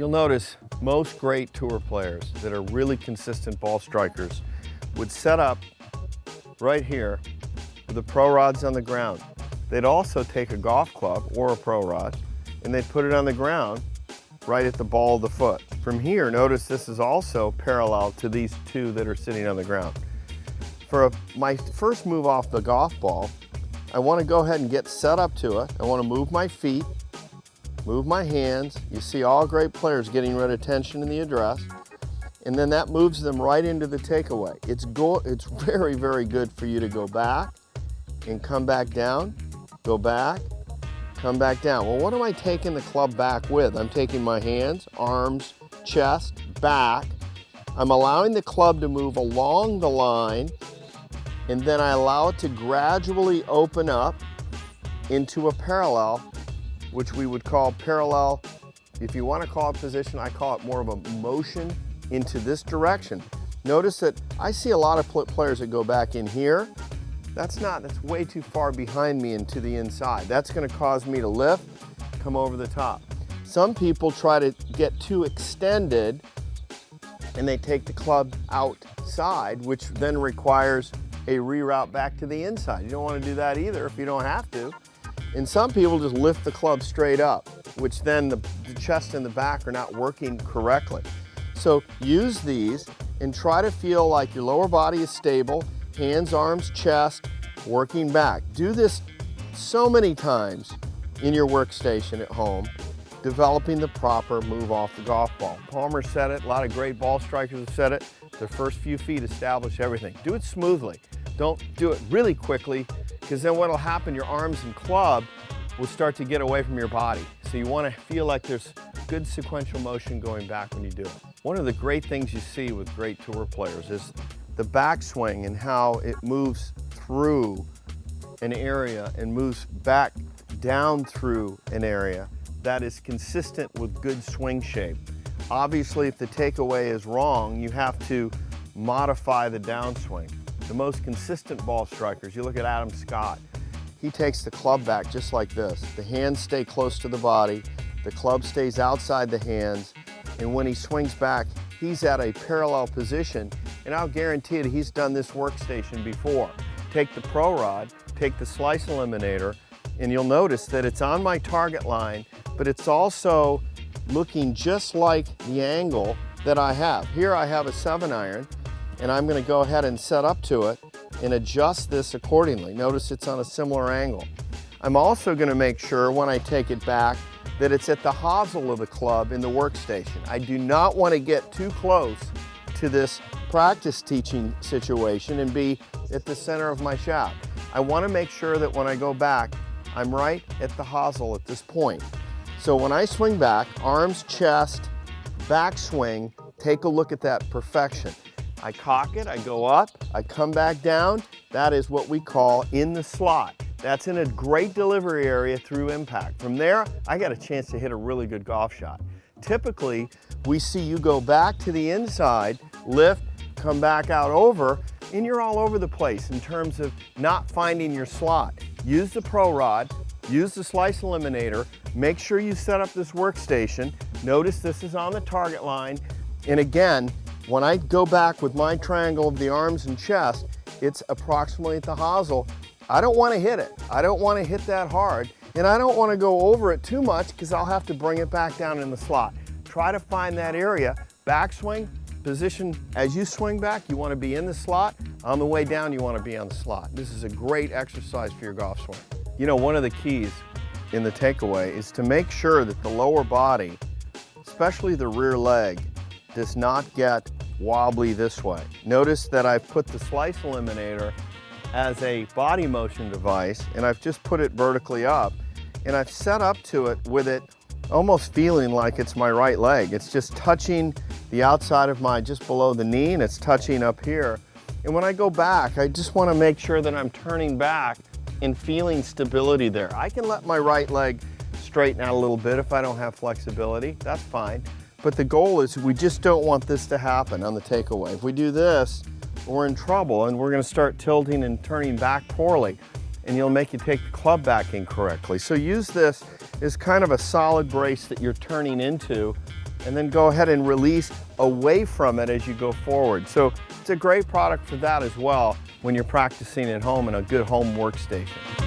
You'll notice most great tour players that are really consistent ball strikers would set up right here with the pro rods on the ground. They'd also take a golf club or a pro rod and they'd put it on the ground right at the ball of the foot. From here, notice this is also parallel to these two that are sitting on the ground. For my first move off the golf ball, I want to go ahead and get set up to it. I want to move my feet, move my hands. You see all great players getting rid of tension in the address, and then that moves them right into the takeaway. It's very, very good for you to go back and come back down, go back, come back down. Well, what am I taking the club back with? I'm taking my hands, arms, chest, back. I'm allowing the club to move along the line, and then I allow it to gradually open up into a parallel, which we would call parallel. If you want to call it position, I call it more of a motion into this direction. Notice that I see a lot of players that go back in here. That's way too far behind me and to the inside. That's going to cause me to lift, come over the top. Some people try to get too extended and they take the club outside, which then requires a reroute back to the inside. You don't want to do that either if you don't have to. And some people just lift the club straight up, which then the chest and the back are not working correctly. So use these and try to feel like your lower body is stable, hands, arms, chest, working back. Do this so many times in your workstation at home, developing the proper move off the golf ball. Palmer said it, a lot of great ball strikers have said it. The first few feet establish everything. Do it smoothly. Don't do it really quickly, because then what'll happen, your arms and club will start to get away from your body. So you want to feel like there's good sequential motion going back when you do it. One of the great things you see with great tour players is the backswing and how it moves through an area and moves back down through an area that is consistent with good swing shape. Obviously, if the takeaway is wrong, you have to modify the downswing. The most consistent ball strikers, you look at Adam Scott, he takes the club back just like this. The hands stay close to the body, the club stays outside the hands, and when he swings back, he's at a parallel position, and I'll guarantee that he's done this workstation before. Take the pro rod, take the Slice Eliminator, and you'll notice that it's on my target line, but it's also looking just like the angle that I have. Here I have a 7-iron, and I'm going to go ahead and set up to it and adjust this accordingly. Notice it's on a similar angle. I'm also going to make sure when I take it back that it's at the hosel of the club in the workstation. I do not want to get too close to this practice teaching situation and be at the center of my shaft. I want to make sure that when I go back, I'm right at the hosel at this point. So when I swing back, arms, chest, back swing, take a look at that perfection. I cock it, I go up, I come back down. That is what we call in the slot. That's in a great delivery area through impact. From there, I got a chance to hit a really good golf shot. Typically, we see you go back to the inside, lift, come back out over, and you're all over the place in terms of not finding your slot. Use the pro rod, use the Slice Eliminator, make sure you set up this workstation. Notice this is on the target line, and again, when I go back with my triangle of the arms and chest, it's approximately at the hosel. I don't want to hit it. I don't want to hit that hard, and I don't want to go over it too much because I'll have to bring it back down in the slot. Try to find that area. Backswing, position as you swing back, you want to be in the slot. On the way down, you want to be on the slot. This is a great exercise for your golf swing. You know, one of the keys in the takeaway is to make sure that the lower body, especially the rear leg, does not get wobbly this way. Notice that I've put the Slice Eliminator as a body motion device, and I've just put it vertically up, and I've set up to it with it almost feeling like it's my right leg. It's just touching the outside of my, just below the knee, and it's touching up here. And when I go back, I just want to make sure that I'm turning back and feeling stability there. I can let my right leg straighten out a little bit if I don't have flexibility, that's fine. But the goal is we just don't want this to happen on the takeaway. If we do this, we're in trouble and we're going to start tilting and turning back poorly, and you'll make you take the club back incorrectly. So use this as kind of a solid brace that you're turning into and then go ahead and release away from it as you go forward. So it's a great product for that as well when you're practicing at home in a good home workstation.